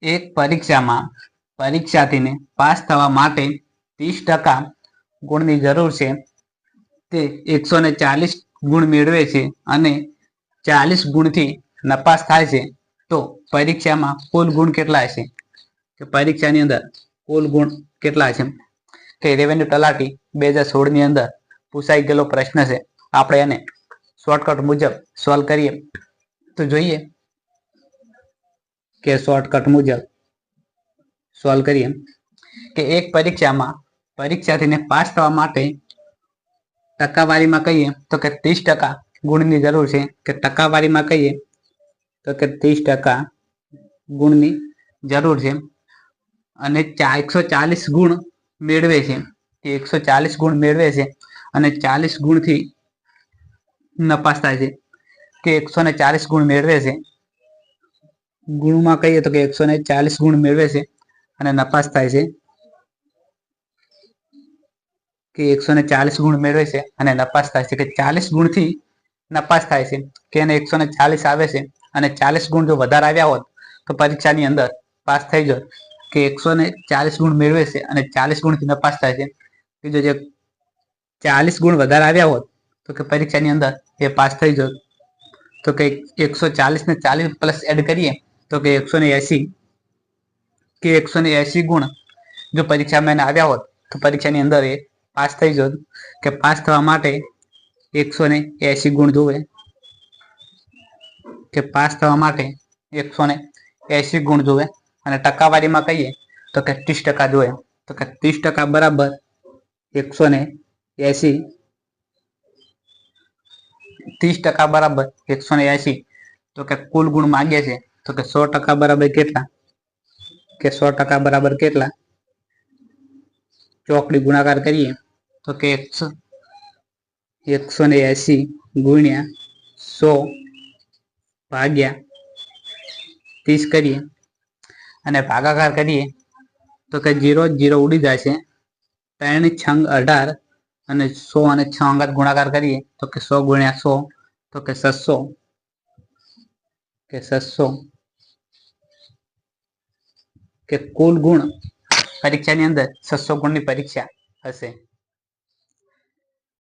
એક પરીક્ષામાં પરીક્ષાર્થીને પાસ થવા માટે 30% ગુણની જરૂર છે. તે 140 ગુણ મેળવે છે અને 40 ગુણથી નપાસ થાય છે તો પરીક્ષામાં કુલ ગુણ કેટલા હશે? કે પરીક્ષાની અંદર કુલ ગુણ કેટલા છે? કે રેવન્યુ તલાટી 2016 ની અંદર પૂછાઈ ગયેલો પ્રશ્ન છે. આપણે એને શોર્ટકટ મુજબ સોલ્વ કરીએ તો જોઈએ કે શોર્ટકટ મુજબ સોલ્વ કરીએ કે એક પરીક્ષામાં પરીક્ષાર્થીને પાસ થવા માટે ટકાવારીમાં કહીએ તો કે 30% ગુણની જરૂર છે. કે ટકાવારીમાં કહીએ તો કે 30% ગુણની જરૂર છે અને 140 ગુણ મેળવે છે. કે 140 ગુણ મેળવે છે અને 40 ગુણથી નપાસ થાય છે. કે 140 ગુણ મેળવે છે, ગુણમાં કહીએ તો કે 140 ગુણ મેળવે છે અને નપાસ થાય છે. કે 140 ગુણ મેળવે છે અને નપાસ થાય છે. કે 40 ગુણથી નપાસ થાય છે કે એને 140 આવે છે અને 40 ગુણ જો વધારે આવ્યા હોત તો પરીક્ષાની અંદર પાસ થઈ જાય. કે 140 ગુણ મેળવે છે અને 40 ગુણથી નપાસ થાય છે. બીજો જે 40 ગુણ વધારે આવ્યા હોત તો કે પરીક્ષાની અંદર એ પાસ થઈ જાય. તો કે 140 ને 40 પ્લસ એડ કરીએ તો કે 180 કે 180 ગુણ જો પરીક્ષામાં આવ્યા હોત તો પરીક્ષાની અંદર એ પાસ થઈ જોત. કે પાસ થવા માટે 180 ગુણ જોવે. કે પાસ થવા માટે 180 ગુણ જોવે અને ટકાવારીમાં કહીએ તો કે 30% જોવે. તો કે 30% બરાબર 180. 30% બરાબર 180. તો કે કુલ ગુણ માંગે છે તો કે 100% બરાબર કેટલા? કે 100% બરાબર કેટલા? ચોકડી ગુણાકાર કરીએ તો કે 180 ગુણ્યા 100 ભાગ્યા 30 કરીએ અને ભાગાકાર કરીએ તો કે 0 0 ઉડી જાય છે. 3 છંગ 18 અને 100 અને 6 અંગાત ગુણાકાર કરીએ તો કે 100 ગુણ્યા 100 તો કે 600. કે 600 કે કુલ ગુણ પરીક્ષાની અંદર 600 ગુણની પરીક્ષા હશે.